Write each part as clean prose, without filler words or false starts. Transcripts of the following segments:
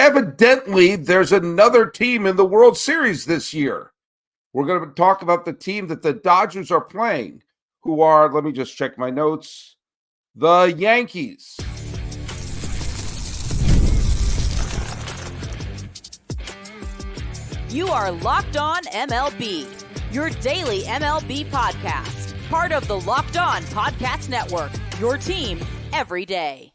evidently there's another team in the World Series this year. We're going to talk about the team that the Dodgers are playing, who are, let me just check my notes, the Yankees. You are Locked On MLB, your daily MLB podcast. Part of the Locked On Podcast Network, your team every day.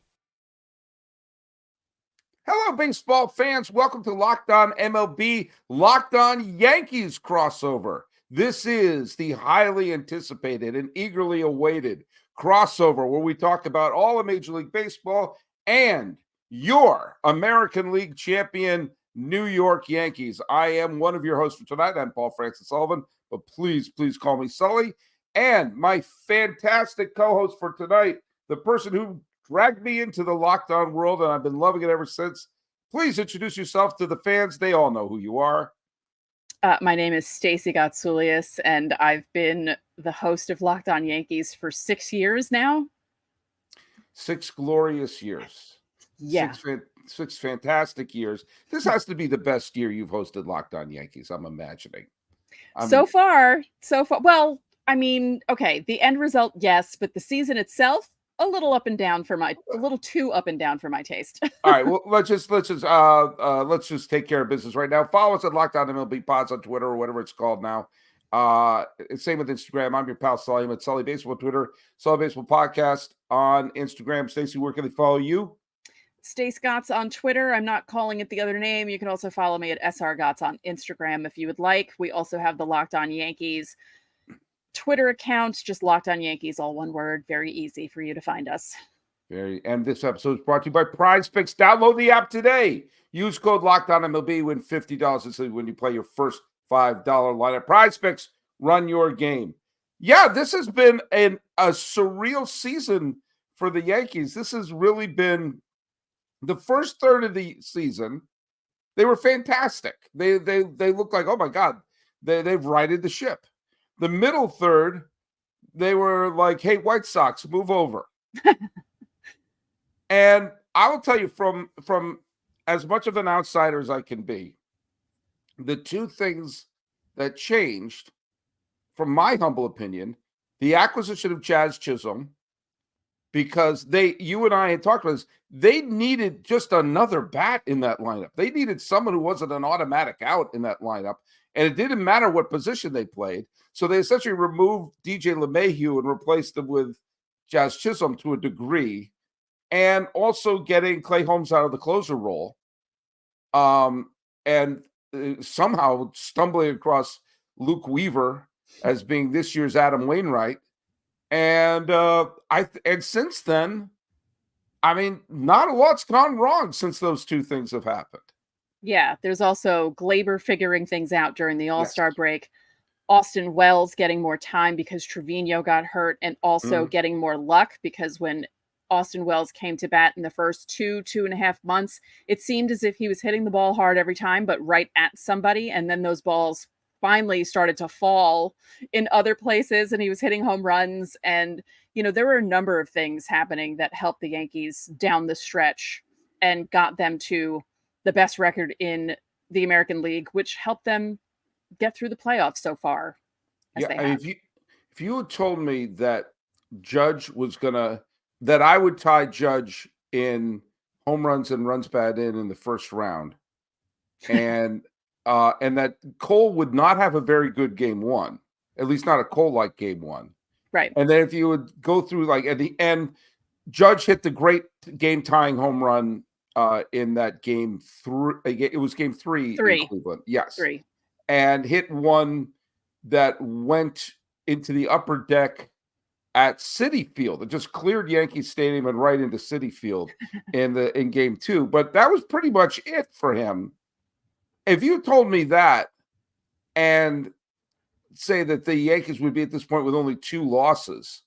Hello, baseball fans. Welcome to Locked On MLB, Locked On Yankees crossover. This is the highly anticipated and eagerly awaited crossover where we talk about all of Major League Baseball and your American League champion New York Yankees. I am one of your hosts for tonight. I'm Paul Francis Sullivan, but please call me Sully. And my fantastic co-host for tonight, the person who dragged me into the Locked On world, and I've been loving it ever since. Please introduce yourself to the fans. They all know who you are. My name is Stacey Gotsulias, and I've been the host of Locked On Yankees for 6 years now. 6 glorious years. Yeah. Six fantastic years. This has to be the best year you've hosted Locked On Yankees, I'm imagining. So far. Well, I mean, okay, the end result, yes, but the season itself, a little too up and down for my taste. All right, well, let's just take care of business right now. Follow us at Locked On MLB Pods on Twitter or whatever it's called now. Same with Instagram. I'm your pal Sully. I'm at Sully Baseball Twitter, Sully Baseball Podcast on Instagram. Stacey, where can they follow you? Stace Gotts on Twitter. I'm not calling it the other name. You can also follow me at SR Gotts on Instagram if you would like. We also have the Locked On Yankees Twitter account, just Locked On Yankees, all one word. Very easy for you to find us. And this episode is brought to you by Prize Picks. Download the app today. Use code Locked On MLB. Win $50 when you play your first $5 lineup. Prize Picks, run your game. Yeah, this has been a surreal season for the Yankees. This has really been the first third of the season. They were fantastic. They looked like, oh my God, they've righted the ship. The middle third, they were like, hey, White Sox, move over. And I will tell you from as much of an outsider as I can be, the two things that changed, from my humble opinion, the acquisition of Jazz Chisholm, because you and I had talked about this, they needed just another bat in that lineup. They needed someone who wasn't an automatic out in that lineup, and it didn't matter what position they played. So they essentially removed DJ LeMahieu and replaced him with Jazz Chisholm to a degree, and also getting Clay Holmes out of the closer role, and somehow stumbling across Luke Weaver as being this year's Adam Wainwright. And since then, I mean, not a lot's gone wrong since those two things have happened. Yeah, there's also Glaber figuring things out during the All-Star break. Austin Wells getting more time because Trevino got hurt, and also getting more luck because when Austin Wells came to bat in the first 2.5 months, it seemed as if he was hitting the ball hard every time, but right at somebody. And then those balls finally started to fall in other places and he was hitting home runs. And, there were a number of things happening that helped the Yankees down the stretch and got them to the best record in the American League, which helped them get through the playoffs so far. If you had told me that Judge was that I would tie Judge in home runs and runs batted in the first round, and that Cole would not have a very good game one, at least not a Cole-like game one. Right. And then if you would go through, like, at the end, Judge hit the great game-tying home run in that game. It was game three in Cleveland. Yes. 3. And hit one that went into the upper deck at Citi Field. It just cleared Yankee Stadium and right into Citi Field in game 2. But that was pretty much it for him. If you told me that and say that the Yankees would be at this point with only 2 losses,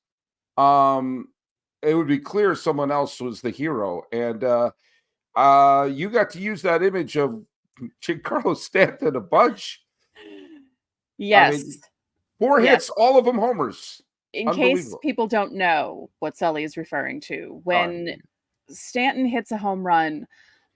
it would be clear someone else was the hero. And you got to use that image of Giancarlo Stanton a bunch. Yes. I mean, 4 hits, all of them homers. In case people don't know what Sully is referring to, when Stanton hits a home run,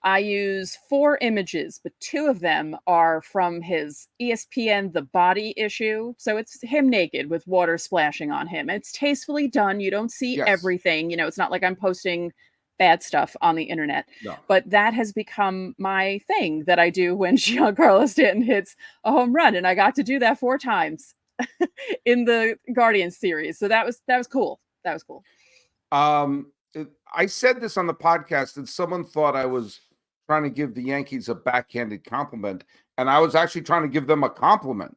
I use 4 images, but 2 of them are from his ESPN The Body issue. So it's him naked with water splashing on him. It's tastefully done. You don't see Yes. everything. It's not like I'm posting bad stuff on the internet. No. But that has become my thing that I do when Giancarlo Stanton hits a home run. And I got to do that 4 times in the Guardians series. So that was cool. That was cool. I said this on the podcast and someone thought I was trying to give the Yankees a backhanded compliment, and I was actually trying to give them a compliment,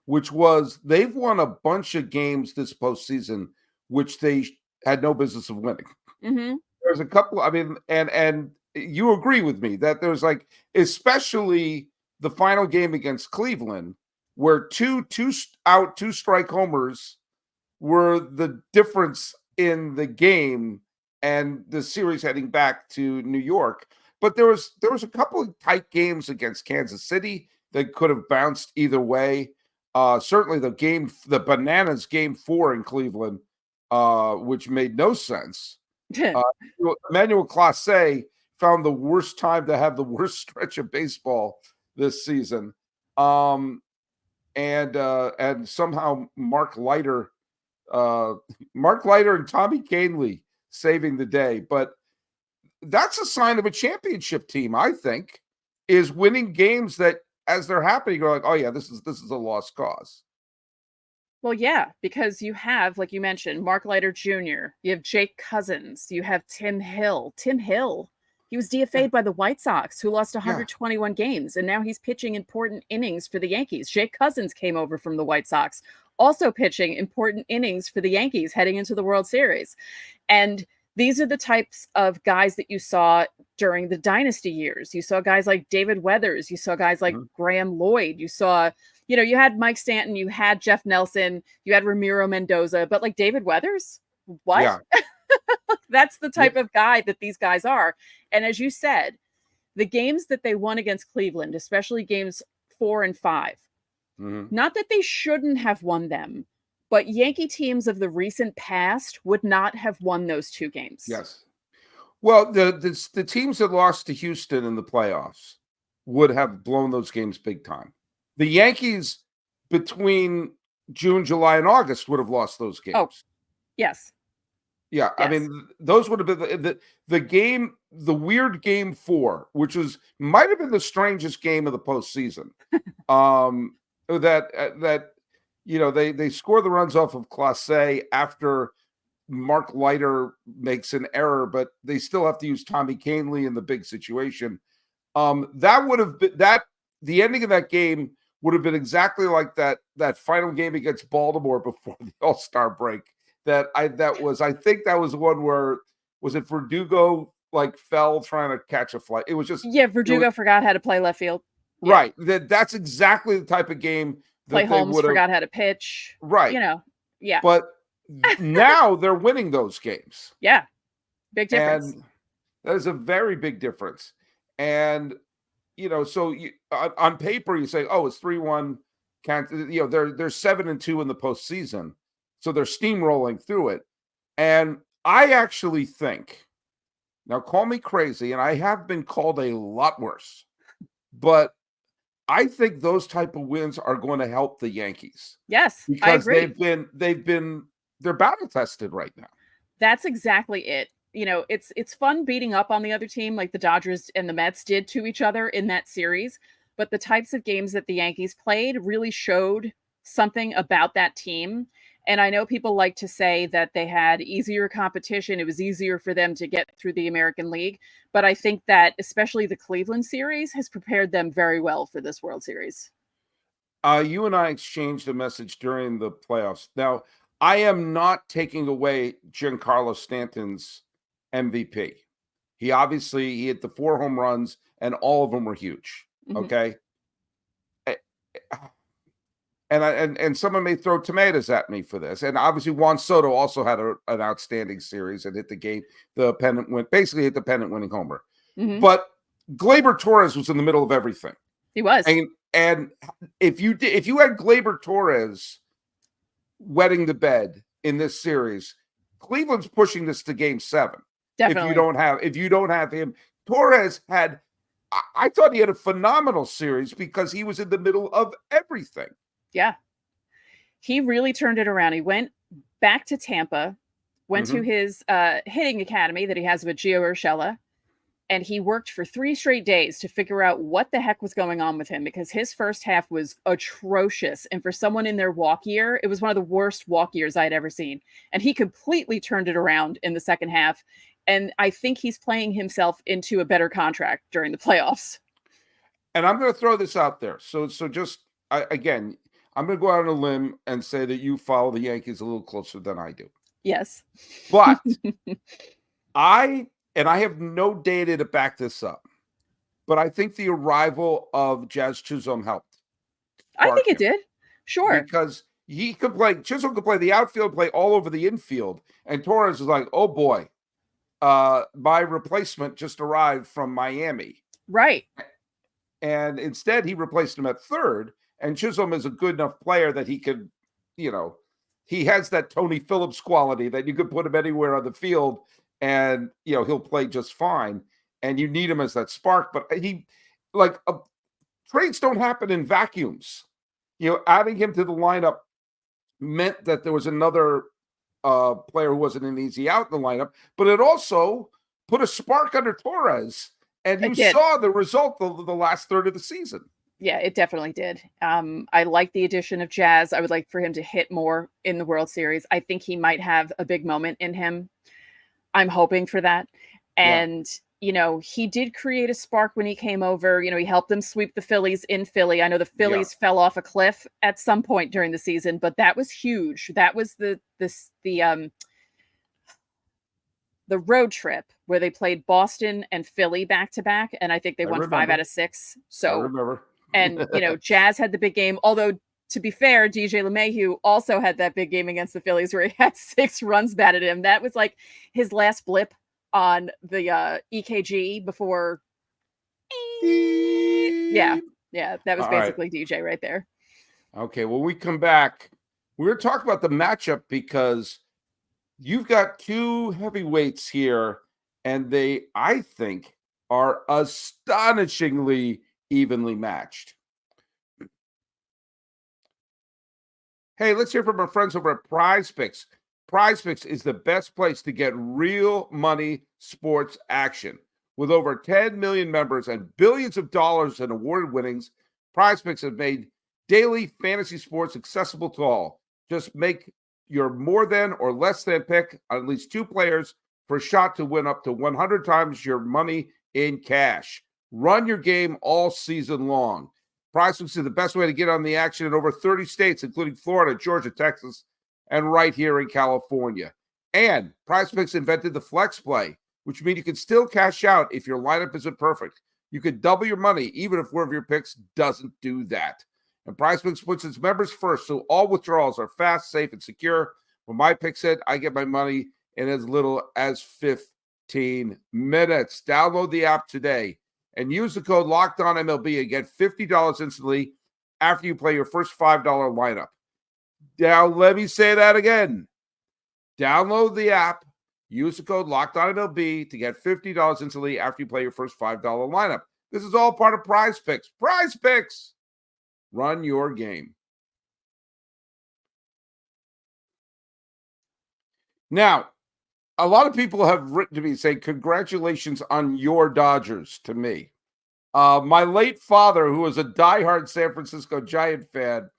which was they've won a bunch of games this postseason, which they had no business of winning. Mm-hmm. There's a couple, I mean, and you agree with me that there's like, especially the final game against Cleveland, where two strike homers were the difference in the game and the series heading back to New York. But there was a couple of tight games against Kansas City that could have bounced either way. Certainly the Bananas game 4 in Cleveland, which made no sense. Emmanuel Clase found the worst time to have the worst stretch of baseball this season. And somehow Mark Leiter and Tommy Kahnle saving the day. But that's a sign of a championship team, I think, is winning games that as they're happening, you're like, oh yeah, this is a lost cause. Well, yeah, because you have, like you mentioned, Mark Leiter Jr., you have Jake Cousins, you have Tim Hill. He was DFA'd by the White Sox, who lost 121 games, and now he's pitching important innings for the Yankees. Jake Cousins came over from the White Sox, also pitching important innings for the Yankees heading into the World Series. And these are the types of guys that you saw during the dynasty years. You saw guys like David Weathers. You saw guys like Graham Lloyd. You saw, you had Mike Stanton, you had Jeff Nelson, you had Ramiro Mendoza, but like David Weathers, what? Yeah. That's the type of guy that these guys are. And as you said, the games that they won against Cleveland, especially games 4 and 5, not that they shouldn't have won them, but Yankee teams of the recent past would not have won those 2 games. Yes. Well, the teams that lost to Houston in the playoffs would have blown those games big time. The Yankees between June, July, and August would have lost those games. Oh, yes. Yeah, yes. I mean, those would have been the weird game 4, which might have been the strangest game of the postseason. They score the runs off of Clase after Mark Leiter makes an error, but they still have to use Tommy Kahnle in the big situation. That would have been the ending of that game would have been exactly like that final game against Baltimore before the All-Star break. I think that was one where, was it Verdugo fell trying to catch a fly? It was just Verdugo forgot how to play left field. Right. That's exactly the type of game that Clay Holmes forgot how to pitch. Right. Yeah. But now they're winning those games. Yeah. Big difference. And that is a very big difference. And so on paper you say, oh, it's 3-1. They're 7-2 in the postseason, so they're steamrolling through it. And I actually think, now call me crazy, and I have been called a lot worse, but I think those type of wins are going to help the Yankees. Yes, because I agree. They're battle tested right now. That's exactly it. It's fun beating up on the other team like the Dodgers and the Mets did to each other in that series. But the types of games that the Yankees played really showed something about that team. And I know people like to say that they had easier competition. It was easier for them to get through the American League. But I think that especially the Cleveland series has prepared them very well for this World Series. You and I exchanged a message during the playoffs. Now, I am not taking away Giancarlo Stanton's MVP. He hit the 4 home runs, and all of them were huge. Okay. And someone may throw tomatoes at me for this. And obviously Juan Soto also had an outstanding series and hit the pennant winning homer. But Gleyber Torres was in the middle of everything. He was. And if you had Gleyber Torres wetting the bed in this series, Cleveland's pushing this to game 7. Definitely. If you don't have him, Torres had I thought he had a phenomenal series because he was in the middle of everything. Yeah. He really turned it around. He went back to Tampa, went to his hitting academy that he has with Gio Urshela, and he worked for 3 straight days to figure out what the heck was going on with him, because his first half was atrocious. And for someone in their walk year, it was one of the worst walk years I'd ever seen. And he completely turned it around in the second half. And I think he's playing himself into a better contract during the playoffs. And I'm going to throw this out there. So just, again, I'm going to go out on a limb and say that you follow the Yankees a little closer than I do. Yes. But I have no data to back this up, but I think the arrival of Jazz Chisholm helped. I think it did. Sure. Because he could play, Chisholm could play the outfield, play all over the infield. And Torres is like, oh boy, my replacement just arrived from Miami. Right. And instead he replaced him at third. And Chisholm is a good enough player that he could, he has that Tony Phillips quality that you could put him anywhere on the field and, he'll play just fine. And you need him as that spark. But trades don't happen in vacuums. Adding him to the lineup meant that there was another player who wasn't an easy out in the lineup, but it also put a spark under Torres. And you saw the result of the last third of the season. Yeah, it definitely did. I like the addition of Jazz. I would like for him to hit more in the World Series. I think he might have a big moment in him. I'm hoping for that. And, he did create a spark when he came over. He helped them sweep the Phillies in Philly. I know the Phillies fell off a cliff at some point during the season, but that was huge. That was the road trip where they played Boston and Philly back to back. And I think they won 5 out of 6. So I remember. And, Jazz had the big game. Although, to be fair, DJ LeMahieu also had that big game against the Phillies where he had 6 runs batted him. That was like his last blip on the EKG before. Yeah, that was basically DJ right there. Okay, when we come back, we're going to talk about the matchup because you've got 2 heavyweights here, and they, I think, are astonishingly evenly matched. Hey, let's hear from our friends over at Prize Picks. Prize Picks is the best place to get real money sports action. With over 10 million members and billions of dollars in awarded winnings, Prize Picks have made daily fantasy sports accessible to all. Just make your more than or less than pick on at least 2 players for a shot to win up to 100 times your money in cash. Run your game all season long. Prize Picks is the best way to get on the action in over 30 states, including Florida, Georgia, Texas, and right here in California. And Prize Picks invented the flex play, which means you can still cash out if your lineup isn't perfect. You could double your money even if one of your picks doesn't do that. And Prize Picks puts its members first, so all withdrawals are fast, safe, and secure. When my picks hit, I get my money in as little as 15 minutes. Download the app today and use the code LOCKEDONMLB and get $50 instantly after you play your first $5 lineup. Now, let me say that again. Download the app, use the code LOCKEDONMLB to get $50 instantly after you play your first $5 lineup. This is all part of Prize Picks. Prize Picks! Run your game. Now, a lot of people have written to me saying, congratulations on your Dodgers to me. My late father, who was a diehard San Francisco Giant fan,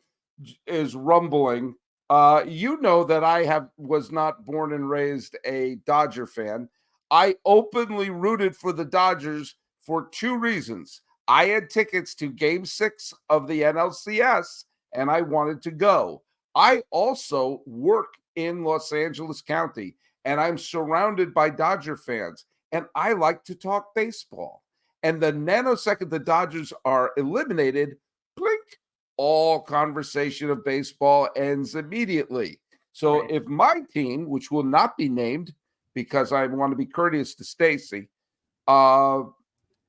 is rumbling. You know that I was not born and raised a Dodger fan. I openly rooted for the Dodgers for 2 reasons. I had tickets to Game 6 of the NLCS, and I wanted to go. I also work in Los Angeles County, and I'm surrounded by Dodger fans, and I like to talk baseball. And the nanosecond the Dodgers are eliminated, blink, all conversation of baseball ends immediately. So if my team, which will not be named because I want to be courteous to Stacey,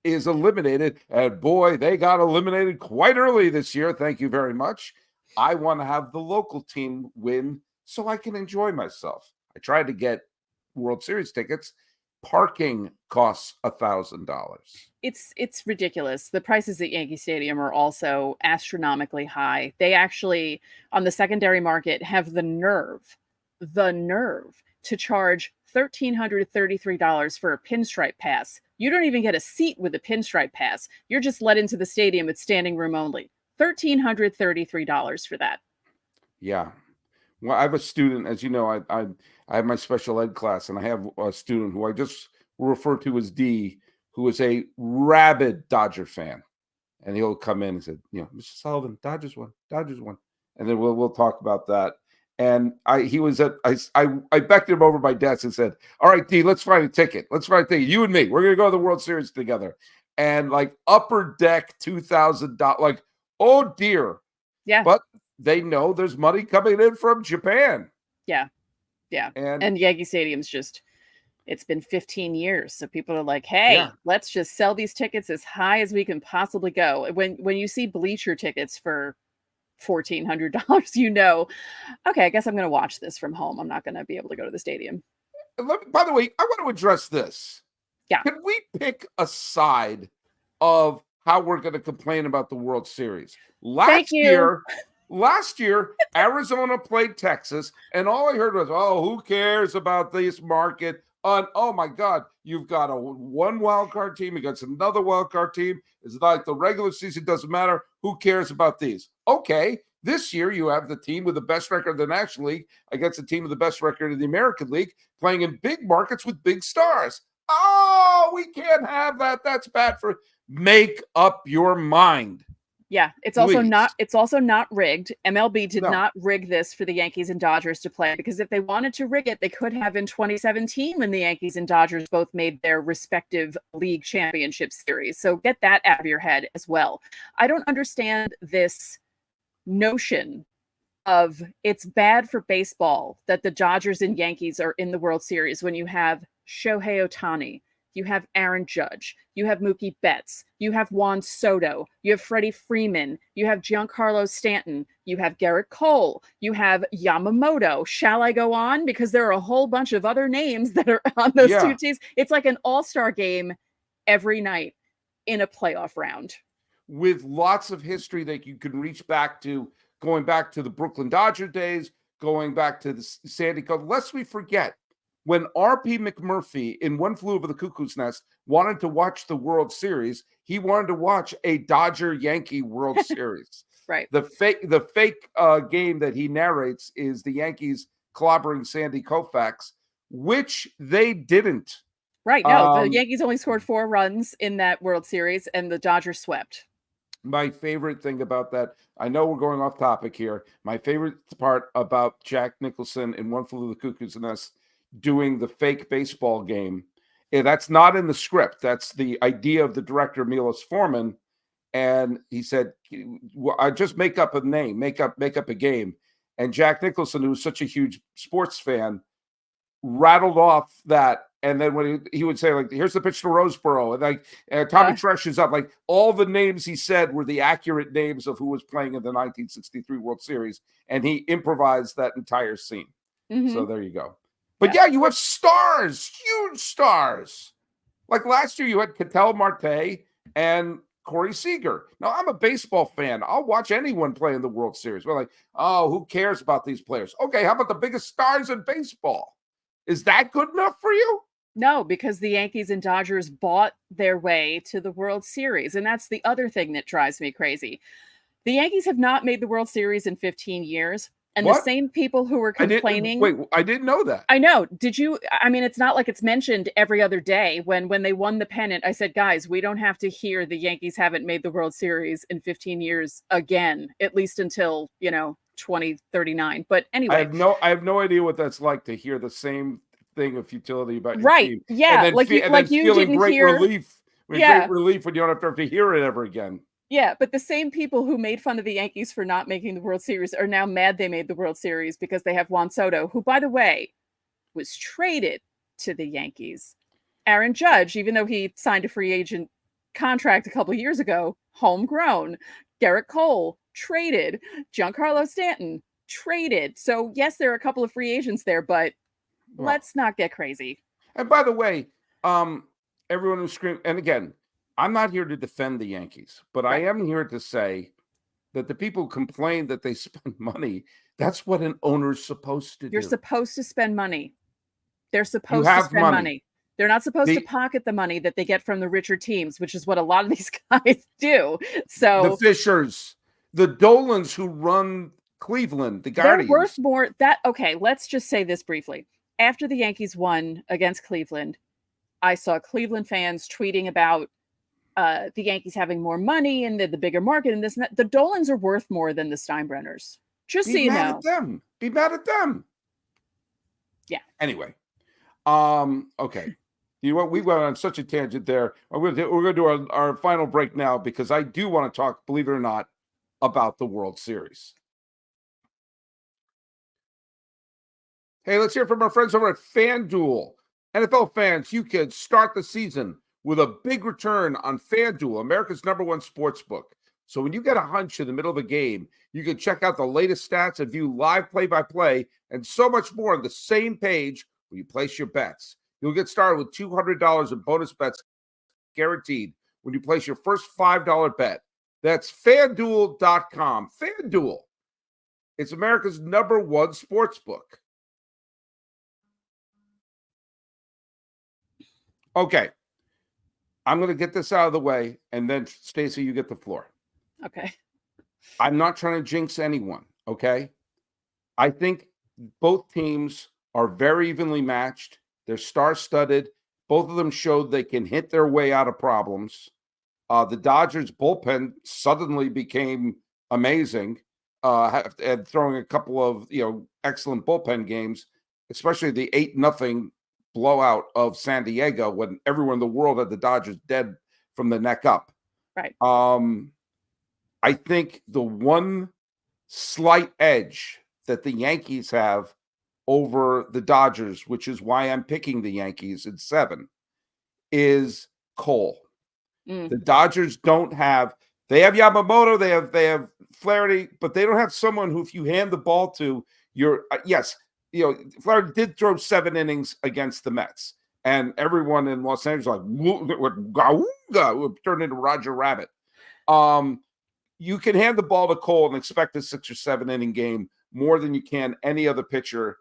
is eliminated, and boy, they got eliminated quite early this year, thank you very much, I want to have the local team win so I can enjoy myself. I tried to get World Series tickets. Parking costs $1,000. It's ridiculous. The prices at Yankee Stadium are also astronomically high. They actually, on the secondary market, have the nerve to charge $1,333 for a pinstripe pass. You don't even get a seat with a pinstripe pass. You're just let into the stadium. It's standing room only. $1,333 for that. Yeah. Well, I have a student, as you know, I have my special ed class, and I have a student who I just refer to as D, who is a rabid Dodger fan. And he'll come in and say, Mr. Sullivan, Dodgers won. And then we'll talk about that. And I becked him over my desk and said, all right, D, let's find a ticket. You and me. We're going to go to the World Series together. And like upper deck $2,000, like, oh dear. Yeah. But they know there's money coming in from Japan. Yeah. And Yankee Stadium's just, it's been 15 years. So people are like, hey, let's just sell these tickets as high as we can possibly go. When you see bleacher tickets for $1,400, okay, I guess I'm going to watch this from home. I'm not going to be able to go to the stadium. By the way, I want to address this. Yeah. Can we pick a side of how we're going to complain about the World Series? Last year, Arizona played Texas, and all I heard was, oh, who cares about this market? Oh my God, you've got one wild card team against another wild card team. It's like the regular season doesn't matter. Who cares about these? Okay, this year you have the team with the best record in the National League against the team with the best record in the American League playing in big markets with big stars. Oh, we can't have that. That's bad for. Make up your mind. Yeah, it's also not rigged. MLB did not rig this for the Yankees and Dodgers to play, because if they wanted to rig it, they could have in 2017 when the Yankees and Dodgers both made their respective league championship series. So get that out of your head as well. I don't understand this notion of it's bad for baseball that the Dodgers and Yankees are in the World Series when you have Shohei Ohtani, you have Aaron Judge, you have Mookie Betts, you have Juan Soto, you have Freddie Freeman, you have Giancarlo Stanton, you have Garrett Cole, you have Yamamoto. Shall I go on? Because there are a whole bunch of other names that are on those two teams. It's like an all-star game every night in a playoff round. With lots of history that you can reach back to, going back to the Brooklyn Dodger days, going back to the Sandy Coast. Lest we forget, when R.P. McMurphy in One Flew Over the Cuckoo's Nest wanted to watch the World Series, he wanted to watch a Dodger-Yankee World Series. Right. The fake game that he narrates is the Yankees clobbering Sandy Koufax, which they didn't. Right. No, the Yankees only scored 4 runs in that World Series, and the Dodgers swept. My favorite thing about that, I know we're going off topic here. My favorite part about Jack Nicholson in One Flew Over the Cuckoo's Nest doing the fake baseball game, that's not in the script. That's the idea of the director, Milos Forman. And he said, I just make up a name, make up a game. And Jack Nicholson, who was such a huge sports fan, rattled off that. And then when he would say, like, here's the pitch to Roseboro, and like Tommy Tresh is up, like all the names he said were the accurate names of who was playing in the 1963 World Series. And he improvised that entire scene. Mm-hmm. So there you go. But you have stars, huge stars. Like last year, you had Ketel Marte and Corey Seager. Now, I'm a baseball fan. I'll watch anyone play in the World Series. We're like, oh, who cares about these players? Okay, how about the biggest stars in baseball? Is that good enough for you? No, because the Yankees and Dodgers bought their way to the World Series. And that's the other thing that drives me crazy. The Yankees have not made the World Series in 15 years. And the same people who were complaining. I didn't know that. I know. Did you? I mean, it's not like it's mentioned every other day. When they won the pennant, I said, guys, we don't have to hear the Yankees haven't made the World Series in 15 years again, at least until, 2039. But anyway. I have no idea what that's like to hear the same thing of futility about your team. Yeah. And then feeling great relief. Great relief when you don't have to hear it ever again. Yeah, but the same people who made fun of the Yankees for not making the World Series are now mad they made the World Series because they have Juan Soto, who, by the way, was traded to the Yankees. Aaron Judge, even though he signed a free agent contract a couple of years ago, homegrown. Garrett Cole, traded. Giancarlo Stanton, traded. So, yes, there are a couple of free agents there, but let's not get crazy. And by the way, Everyone who's screaming, and again, I'm not here to defend the Yankees, but I am here to say that the people who complain that they spend money, that's what an owner's supposed to do. You're supposed to spend money. They're supposed You to have spend money. They're not supposed to pocket the money that they get from the richer teams, which is what a lot of these guys do. So the Fishers, the Dolans who run Cleveland, the Guardians. They're worth more. Okay, let's just say this briefly. After the Yankees won against Cleveland, I saw Cleveland fans tweeting about the Yankees having more money and the bigger market and this and that. The Dolans are worth more than the Steinbrenners. Just so you know. Be mad at them. Yeah. Anyway. Okay. You know what? We went on such a tangent there. We're going to do our final break now because I do want to talk, believe it or not, about the World Series. Hey, let's hear from our friends over at FanDuel. NFL fans, you can start the season with a big return on FanDuel, America's #1 sportsbook. So when you get a hunch in the middle of a game, you can check out the latest stats and view live play-by-play and so much more on the same page where you place your bets. You'll get started with $200 in bonus bets guaranteed when you place your first $5 bet. That's FanDuel.com. FanDuel. It's America's #1 sportsbook. Okay. I'm going to get this out of the way, and then, Stacey, you get the floor. Okay. I'm not trying to jinx anyone, okay? I think both teams are very evenly matched. They're star-studded. Both of them showed they can hit their way out of problems. The Dodgers bullpen suddenly became amazing, and throwing a couple of excellent bullpen games, especially the 8-0 blowout of San Diego when everyone in the world had the Dodgers dead from the neck up. Right. I think the one slight edge that the Yankees have over the Dodgers, which is why I'm picking the Yankees in 7, is Cole. The Dodgers don't have. They have Yamamoto. They have Flaherty, but they don't have someone who, if you hand the ball to, yes. Flaherty did throw 7 innings against the Mets, and everyone in Los Angeles would turn into Roger Rabbit. You can hand the ball to Cole and expect a 6 or 7 inning game more than you can any other pitcher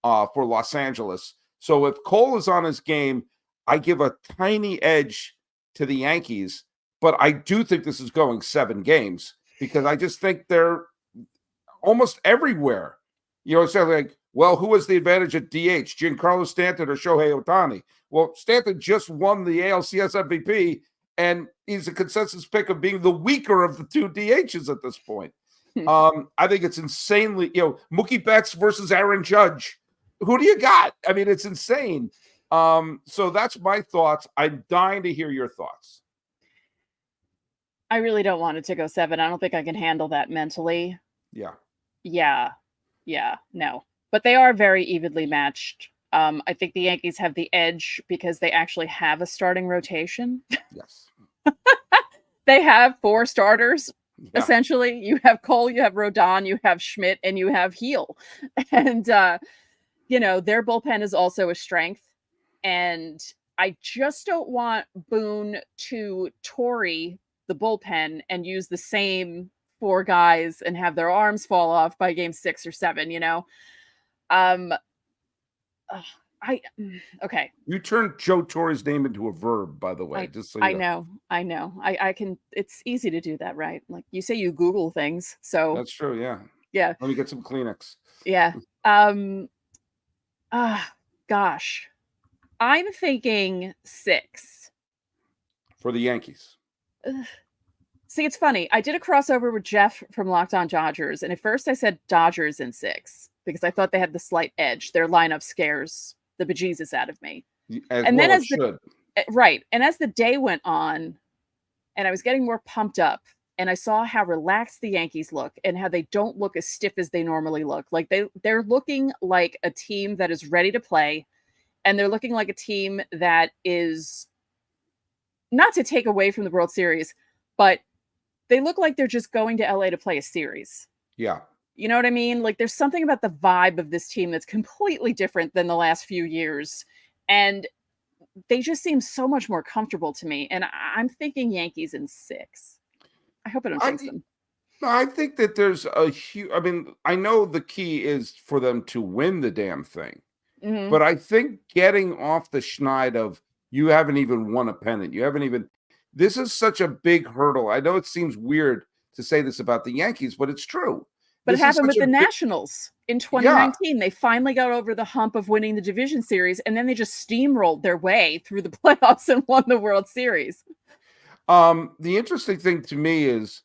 for Los Angeles. So if Cole is on his game, I give a tiny edge to the Yankees, but I do think this is going 7 games because I just think they're almost everywhere. It's like, well, who has the advantage at DH, Giancarlo Stanton or Shohei Ohtani? Well, Stanton just won the ALCS MVP, and he's a consensus pick of being the weaker of the 2 DHs at this point. I think it's insanely, Mookie Betts versus Aaron Judge. Who do you got? I mean, it's insane. So that's my thoughts. I'm dying to hear your thoughts. I really don't want it to go 7. I don't think I can handle that mentally. Yeah. No. But they are very evenly matched. I think the Yankees have the edge because they actually have a starting rotation. Yes. They have 4 starters, essentially. You have Cole, you have Rodon, you have Schmidt, and you have Heel. And, their bullpen is also a strength. And I just don't want Boone to Tory the bullpen and use the same 4 guys and have their arms fall off by game 6 or 7, okay. You turned Joe Torre's name into a verb, by the way. I know. I can. It's easy to do that, right? Like you say, you Google things, so that's true. Yeah. Yeah. Let me get some Kleenex. Yeah. Gosh, I'm thinking 6 for the Yankees. See, it's funny. I did a crossover with Jeff from Locked On Dodgers, and at first I said Dodgers in 6 because I thought they had the slight edge. Their lineup scares the bejesus out of me. And then as the day went on, and I was getting more pumped up, and I saw how relaxed the Yankees look and how they don't look as stiff as they normally look. Like they're looking like a team that is ready to play, and they're looking like a team that is not to take away from the World Series, but they look like they're just going to LA to play a series. Yeah. You know what I mean? Like there's something about the vibe of this team that's completely different than the last few years. And they just seem so much more comfortable to me. And I'm thinking Yankees in 6. I hope I don't jinx them. I think that there's a huge, I know the key is for them to win the damn thing. Mm-hmm. But I think getting off the schneid of you haven't even won a pennant. This is such a big hurdle. I know it seems weird to say this about the Yankees, but it's true. But it happened with the Nationals in 2019. Yeah. They finally got over the hump of winning the division series, and then they just steamrolled their way through the playoffs and won the World Series. The interesting thing to me is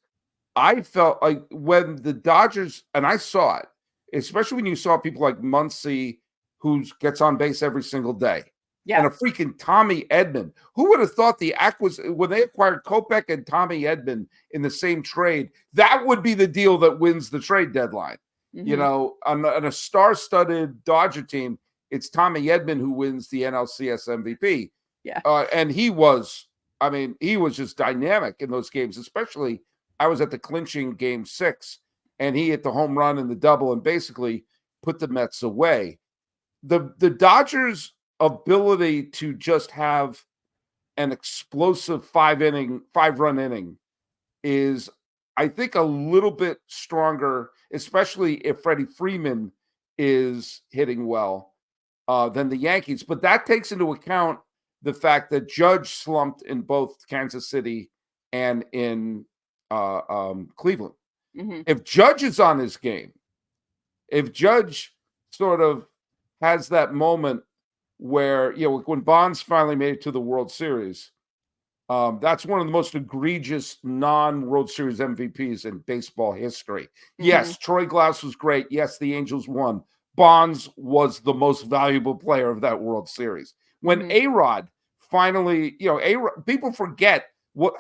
I felt like when the Dodgers, and I saw it, especially when you saw people like Muncy, who gets on base every single day. Yeah. And a freaking Tommy Edman. Who would have thought when they acquired Kopech and Tommy Edman in the same trade, that would be the deal that wins the trade deadline. Mm-hmm. On a star-studded Dodger team, it's Tommy Edman who wins the NLCS MVP. Yeah. And he was just dynamic in those games, especially I was at the clinching game 6, and he hit the home run and the double and basically put the Mets away. The Dodgers' ability to just have an explosive 5-run inning is, I think, a little bit stronger, especially if Freddie Freeman is hitting well, than the Yankees. But that takes into account the fact that Judge slumped in both Kansas City and in Cleveland. Mm-hmm. If Judge is on his game, if Judge sort of has that moment where, when Bonds finally made it to the World Series, that's one of the most egregious non-World Series MVPs in baseball history. Mm-hmm. Yes, Troy Glaus was great. Yes, the Angels won. Bonds was the most valuable player of that World Series. When mm-hmm. A-Rod finally, people forget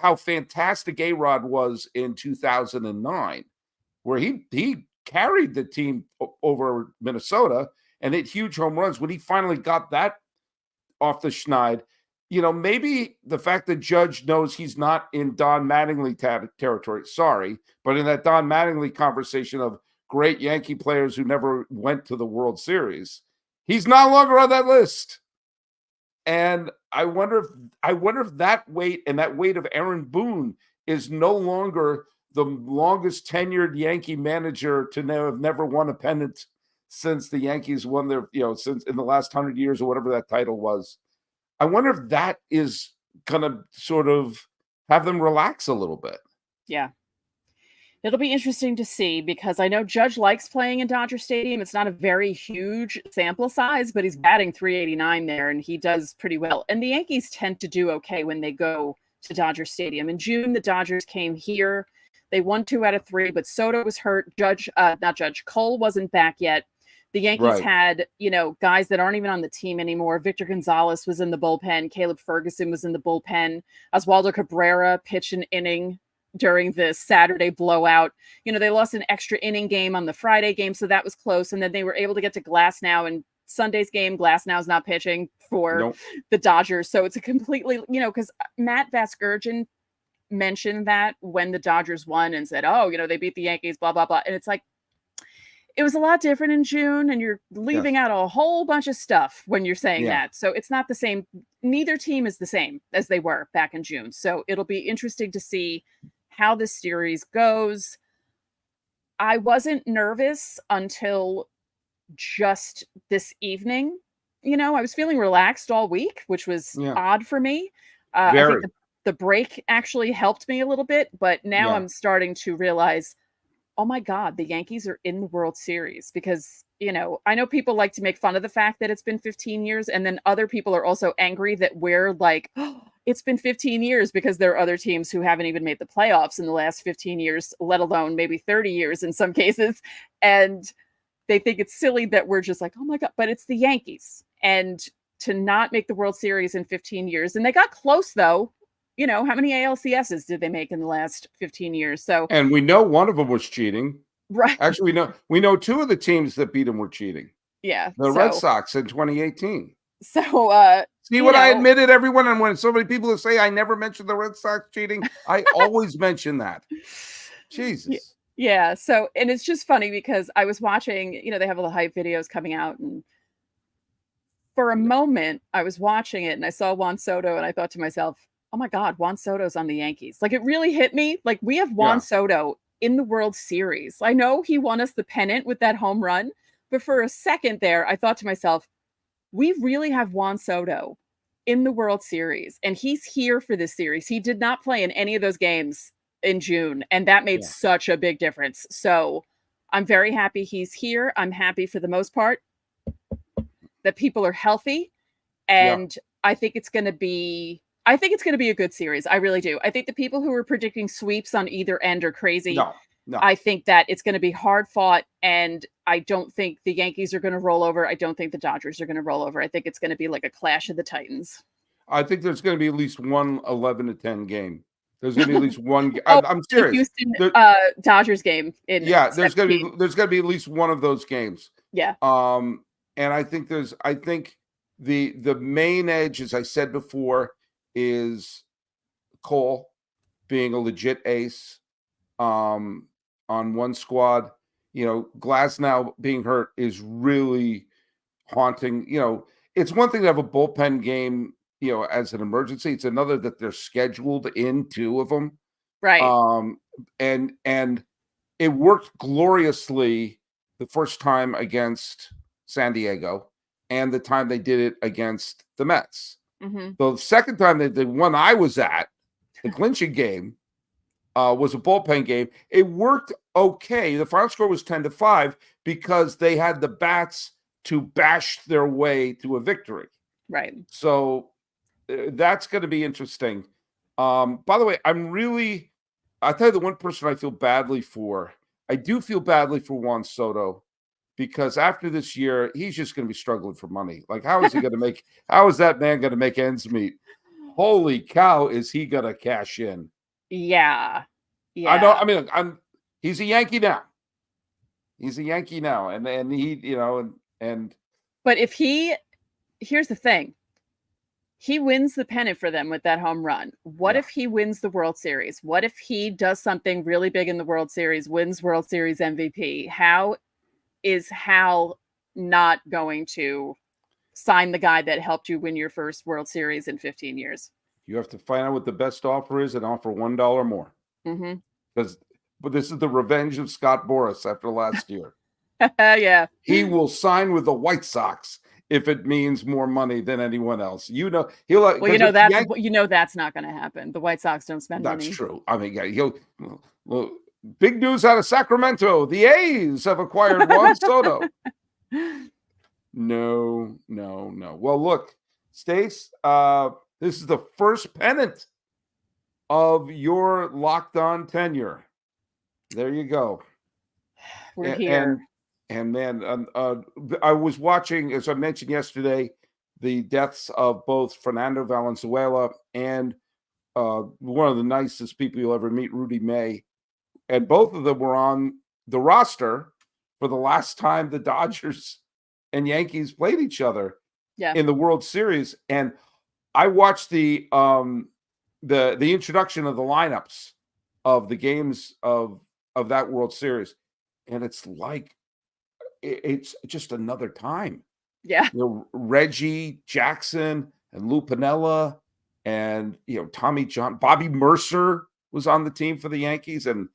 how fantastic A-Rod was in 2009, where he carried the team over Minnesota and hit huge home runs. When he finally got that off the schneid, maybe the fact that Judge knows he's not in Don Mattingly territory, but in that Don Mattingly conversation of great Yankee players who never went to the World Series, he's no longer on that list. And I wonder if that weight and that weight of Aaron Boone is no longer the longest tenured Yankee manager to have never won a pennant since the Yankees won their, since in the last 100 years or whatever that title was. I wonder if that is going to sort of have them relax a little bit. Yeah. It'll be interesting to see, because I know Judge likes playing in Dodger Stadium. It's not a very huge sample size, but he's batting .389 there, and he does pretty well. And the Yankees tend to do okay when they go to Dodger Stadium. In June, the Dodgers came here. They won 2 out of 3, but Soto was hurt. Cole wasn't back yet. The Yankees had, guys that aren't even on the team anymore. Victor Gonzalez was in the bullpen. Caleb Ferguson was in the bullpen. Oswaldo Cabrera pitched an inning during the Saturday blowout. They lost an extra inning game on the Friday game, so that was close. And then they were able to get to Glasnow, and Sunday's game, Glasnow's not pitching for the Dodgers. So it's a completely, because Matt Vasgersian mentioned that when the Dodgers won and said, they beat the Yankees, blah, blah, blah. And it's like, it was a lot different in June, and you're leaving out a whole bunch of stuff when you're saying that. So it's not the same. Neither team is the same as they were back in June. So it'll be interesting to see how this series goes. I wasn't nervous until just this evening. I was feeling relaxed all week, which was odd for me. I think the break actually helped me a little bit, but now I'm starting to realize, oh my God, the Yankees are in the World Series, because, I know people like to make fun of the fact that it's been 15 years. And then other people are also angry that we're like, oh, it's been 15 years, because there are other teams who haven't even made the playoffs in the last 15 years, let alone maybe 30 years in some cases. And they think it's silly that we're just like, oh my God, but it's the Yankees. And to not make the World Series in 15 years. And they got close though. How many ALCSs did they make in the last 15 years? So, and we know one of them was cheating. Right. Actually, we know 2 of the teams that beat them were cheating. Yeah. The Red Sox in 2018. So, see what I admitted, everyone? And when so many people say I never mentioned the Red Sox cheating, I always mention that. Jesus. Yeah. So, and it's just funny because I was watching, they have all the hype videos coming out, and For a moment, I was watching it and I saw Juan Soto and I thought to myself, oh my God, Juan Soto's on the Yankees. Like, it really hit me. Like, we have Juan Soto in the World Series. I know he won us the pennant with that home run, but for a second there, I thought to myself, we really have Juan Soto in the World Series, and he's here for this series. He did not play in any of those games in June, and that made such a big difference. So I'm very happy he's here. I'm happy for the most part that people are healthy, and I think it's going to be a good series. I really do. I think the people who are predicting sweeps on either end are crazy. No. I think that it's going to be hard fought, and I don't think the Yankees are going to roll over. I don't think the Dodgers are going to roll over. I think it's going to be like a clash of the Titans. I think there's going to be at least one 11-10 game. There's going to be at least one. I'm serious. Houston Dodgers game. There's going to be at least one of those games. Yeah. And I think the main edge, as I said before, is Cole being a legit ace on one squad. Glasnow being hurt is really haunting. It's one thing to have a bullpen game, as an emergency. It's another that they're scheduled in 2 of them. Right. And it worked gloriously the first time against San Diego and the time they did it against the Mets. Mm-hmm. The second time the one I was at, the clinching game, was a bullpen game. It worked okay. The final score was 10-5 because they had the bats to bash their way to a victory. Right. So that's going to be interesting. By the way, I'll tell you the one person I feel badly for. I do feel badly for Juan Soto, because after this year, he's just going to be struggling for money. Like, how is that man going to make ends meet? Holy cow, is he going to cash in? Yeah. I know. I mean, he's a Yankee now. He's a Yankee now. And he, but here's the thing. He wins the pennant for them with that home run. What if he wins the World Series? What if he does something really big in the World Series, wins World Series MVP? How is Hal not going to sign the guy that helped you win your first World Series in 15 years? You have to find out what the best offer is and offer $1 more. Mm-hmm. But this is the revenge of Scott Boras after last year. Yeah. He will sign with the White Sox if it means more money than anyone else. He'll that's not going to happen. The White Sox don't spend money. That's true. I mean, big news out of Sacramento. The A's have acquired Juan Soto. No. Well, look, Stace, this is the first pennant of your Locked On tenure. There you go. We're here. And man, I was watching, as I mentioned yesterday, the deaths of both Fernando Valenzuela and one of the nicest people you'll ever meet, Rudy May. And both of them were on the roster for the last time the Dodgers and Yankees played each other in the World Series. And I watched the introduction of the lineups of the games of that World Series, and it's like it's just another time. Yeah, Reggie Jackson and Lou Piniella, and Tommy John, Bobby Mercer was on the team for the Yankees, and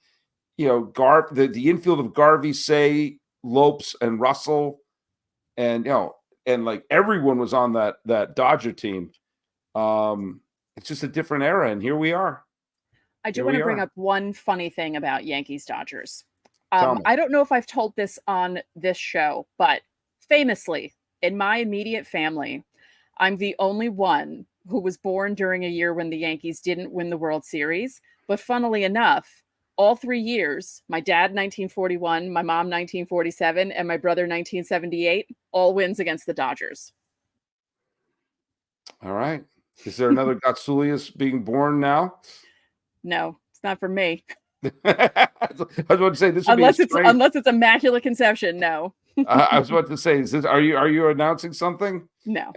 the infield of Garvey, Say, Lopes, and Russell, and and like everyone was on that Dodger team. It's just a different era, and here we are. I do want to bring up one funny thing about Yankees Dodgers. I don't know if I've told this on this show, but famously, in my immediate family, I'm the only one who was born during a year when the Yankees didn't win the World Series. But funnily enough, all 3 years, my dad 1941, my mom 1947, and my brother 1978, all wins against the Dodgers. All right. Is there another Gotsulias being born now? No, it's not for me. I was about to say this. Unless it's immaculate conception, no. I was about to say, are you announcing something? No.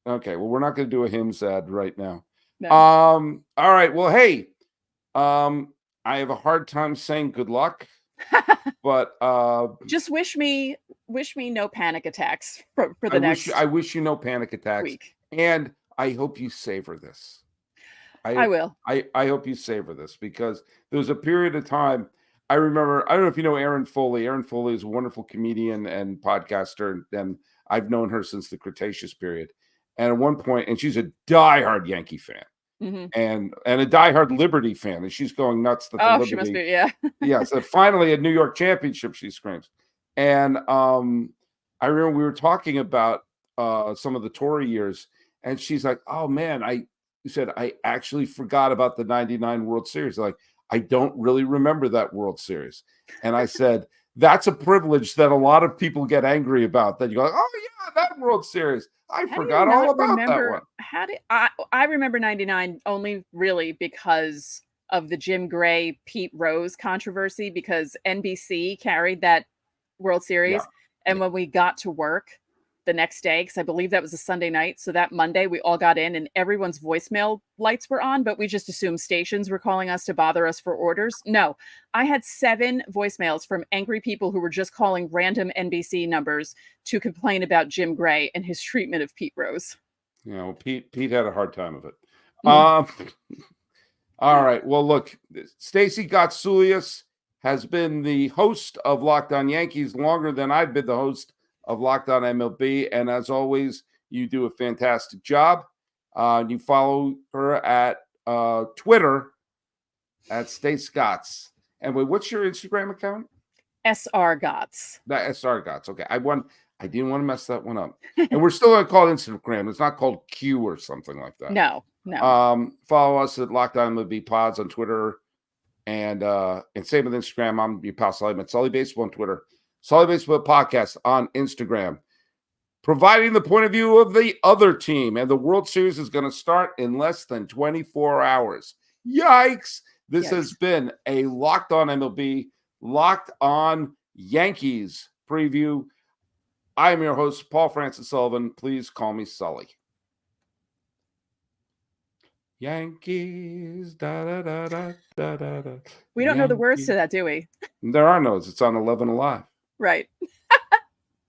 Okay. Well, we're not going to do a HIMS ad right now. No. All right. Well, hey, I have a hard time saying good luck, but just wish me wish me no panic attacks for the next. I wish you no panic attacks week. And I hope you savor this. I will. I hope you savor this, because there was a period of time. I remember, I don't know if you know Erin Foley. Erin Foley is a wonderful comedian and podcaster, and I've known her since the Cretaceous period. And at one point, and she's a diehard Yankee fan, and a diehard Liberty fan, and she's going nuts that the Liberty, she must be, yeah. yeah. So finally, a New York championship, she screams. And I remember we were talking about some of the Tory years, and she's like, "Oh man, you said I actually forgot about the '99 World Series. Like, I don't really remember that World Series." And I said, "That's a privilege that a lot of people get angry about. That you go, oh yeah, that World Series. I forgot all about that one." How did I remember '99 only really because of the Jim Gray Pete Rose controversy, because NBC carried that World Series, and when we got to work the next day, because I believe that was a Sunday night, so that Monday we all got in and everyone's voicemail lights were on, but we just assumed stations were calling us to bother us for orders. No, I had 7 voicemails from angry people who were just calling random NBC numbers to complain about Jim Gray and his treatment of Pete Rose. You know, Pete had a hard time of it. All right. Well, look, Stacey Gotsulias has been the host of Locked On Yankees longer than I've been the host of Locked On MLB. And as always, you do a fantastic job. You follow her at Twitter at Stacey Gotts. And wait, what's your Instagram account? SR Gotts. That SR Gotts. Okay. I didn't want to mess that one up. And we're still going to call it Instagram. It's not called Q or something like that. No. Follow us at Locked On MLB Pods on Twitter. And same with Instagram. I'm your pal Sully. Sully Baseball on Twitter. Sully Baseball Podcast on Instagram. Providing the point of view of the other team. And the World Series is going to start in less than 24 hours. Yikes. This has been a Locked On MLB, Locked On Yankees preview. I am your host, Paul Francis Sullivan. Please call me Sully. Yankees, da da da da da da da. We don't know the words to that, do we? There are no's. It's on 11 Alive. Right.